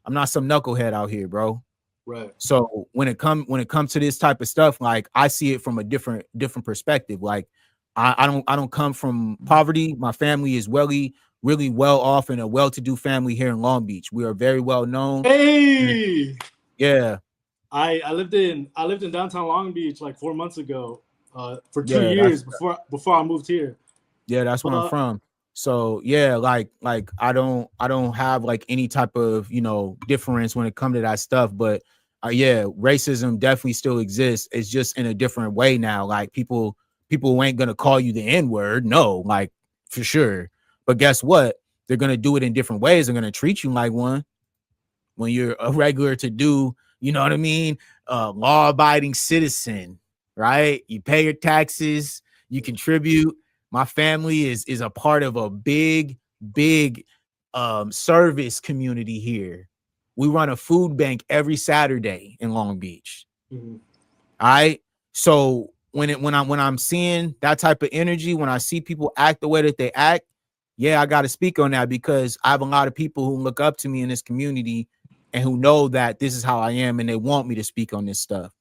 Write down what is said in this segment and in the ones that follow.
I'm not some knucklehead out here, bro. Right. So when it comes to this type of stuff, like I see it from a different perspective. Like I don't come from poverty. My family is really well off and a well-to-do family here in Long Beach. We are very well known. Hey, yeah. I lived in downtown Long Beach like 4 months ago, for 2 years before I moved here. Yeah, that's where I'm from. So yeah, like I don't have like any type of, you know, difference when it comes to that stuff. But yeah, racism definitely still exists. It's just in a different way now. Like people ain't gonna call you the N-word, no, like for sure. But guess what? They're gonna do it in different ways. They're gonna treat you like one when you're a regular to do, you know what I mean? Law-abiding citizen, right? You pay your taxes, you contribute. My family is a part of a big service community here. We run a food bank every Saturday in Long Beach. Mm-hmm. All right. So when I'm seeing that type of energy, when I see people act the way that they act, yeah, I got to speak on that because I have a lot of people who look up to me in this community and who know that this is how I am and they want me to speak on this stuff.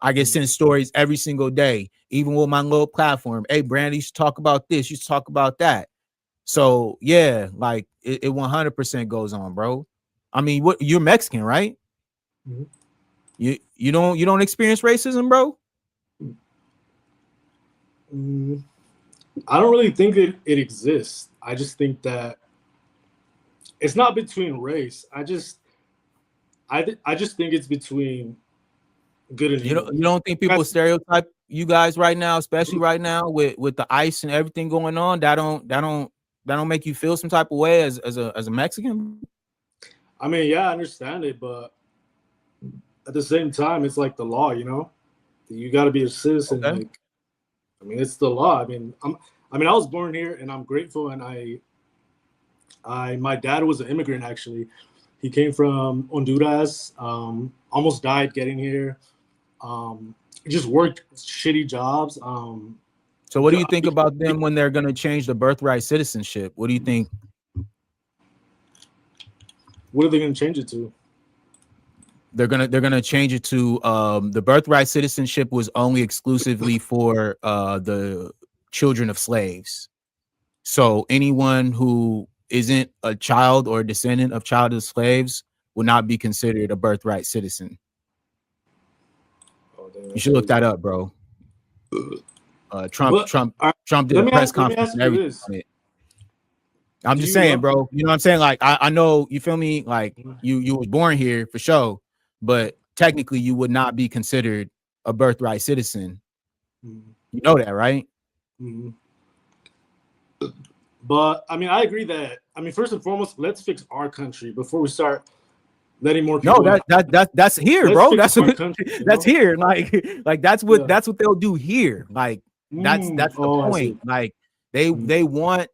I get sent stories every single day, even with my little platform. Hey, Brandon, you should talk about this. You should talk about that. So yeah, like it 100% goes on, bro. I mean, what, you're Mexican, right? Mm-hmm. You don't experience racism, bro? I don't really think it exists. I just think that it's not between race. I just think it's between good and evil. You don't think people stereotype you guys right now, especially right now with the ICE and everything going on? That don't make you feel some type of way as a Mexican? I mean, yeah, I understand it, but at the same time, it's like the law, you know. You got to be a citizen. Okay. Like, I mean, it's the law. I mean, I was born here, and I'm grateful. And my dad was an immigrant. Actually, he came from Honduras. Almost died getting here. Just worked shitty jobs. So what do you think about them when they're going to change the birthright citizenship? What do you think? What are they going to change it to? They're gonna change it to the birthright citizenship was only exclusively for the children of slaves. So anyone who isn't a child or a descendant of child of slaves will not be considered a birthright citizen. You should look that up, bro. Trump did a press conference and everything. I'm just saying, bro. You know what I'm saying? Like, I know, you feel me? Like, you was born here for sure, but technically you would not be considered a birthright citizen. You know that, right? Mm-hmm. But I mean, I agree that, I mean, first and foremost, let's fix our country before we start letting more people. No, that's here, bro. That's here. Like that's what they'll do here. Like that's the point. Like they want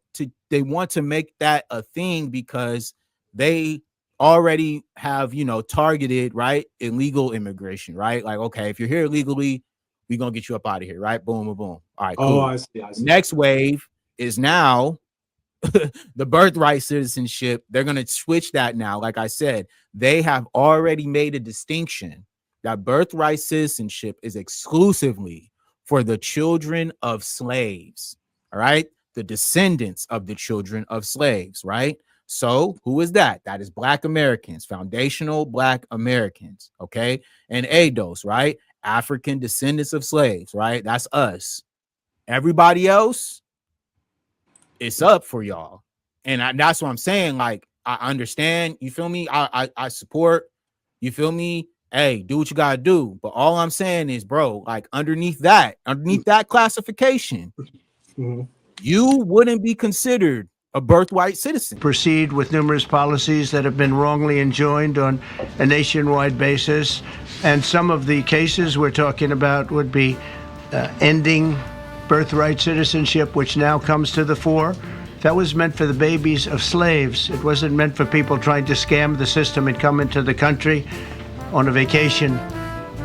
to make that a thing because they already have, you know, targeted, right, illegal immigration, right? Like, okay, if you're here illegally, we're gonna get you up out of here, right? Boom, boom, boom. All right, cool. I see. Next wave is now the birthright citizenship. They're going to switch that now. Like I said, they have already made a distinction that birthright citizenship is exclusively for the children of slaves. All right. The descendants of the children of slaves. Right. So who is that? That is Black Americans, foundational Black Americans. Okay. And ADOS, right? African descendants of slaves. Right. That's us. Everybody else, it's up for y'all. And that's what I'm saying. Like, I understand, you feel me? I support, you feel me? Hey, do what you gotta do. But all I'm saying is, bro, like underneath that classification, you wouldn't be considered a birthright citizen. Proceed with numerous policies that have been wrongly enjoined on a nationwide basis. And some of the cases we're talking about would be ending birthright citizenship, which now comes to the fore. That was meant for the babies of slaves. It wasn't meant for people trying to scam the system and come into the country on a vacation.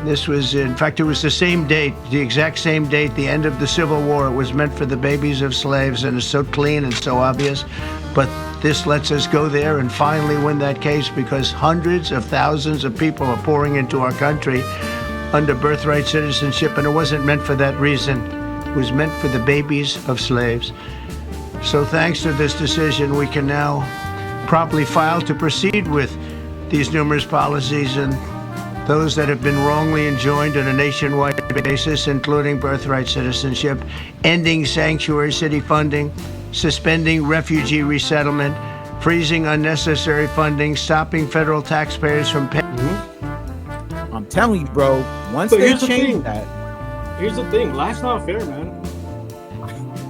This was, in fact, it was the same date, the exact same date, the end of the Civil War. It was meant for the babies of slaves, and it's so clean and so obvious. But this lets us go there and finally win that case, because hundreds of thousands of people are pouring into our country under birthright citizenship, and it wasn't meant for that reason. It was meant for the babies of slaves. So thanks to this decision, we can now promptly file to proceed with these numerous policies and those that have been wrongly enjoined on a nationwide basis, including birthright citizenship, ending sanctuary city funding, suspending refugee resettlement, freezing unnecessary funding, stopping federal taxpayers from paying. I'm telling you, bro, once But they here's the change thing. that, Here's the thing. Life's not fair, man.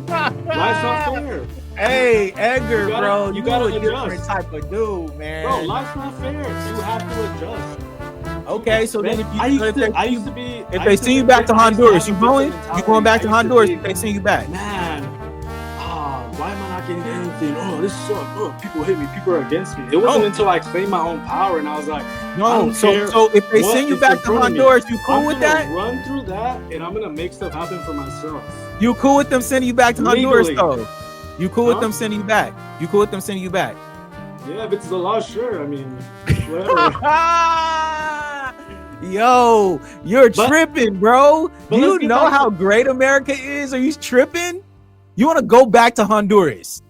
Life's not fair. hey, Edgar, bro, you gotta a different adjust. type of dude, man. Bro, life's not fair. You have to adjust. Okay, so then if you I used to be. if they send you back to Honduras, you going? You going back to Honduras if they send you back? Man, why am I not getting anything? Oh, this sucks. Oh, people hate me. People are against me. It wasn't until I claimed my own power and I was like, no. So if they send you back to Honduras, you cool with that? Run through that, and I'm gonna make stuff happen for myself. You cool with them sending you back to Honduras, Legally. though? You cool with them sending you back? You cool with them sending you back? Yeah, if it's the law, sure. I mean, whatever. Yo, you're tripping, bro. but You let's get know back how great America is? Are you tripping? You want to go back to Honduras?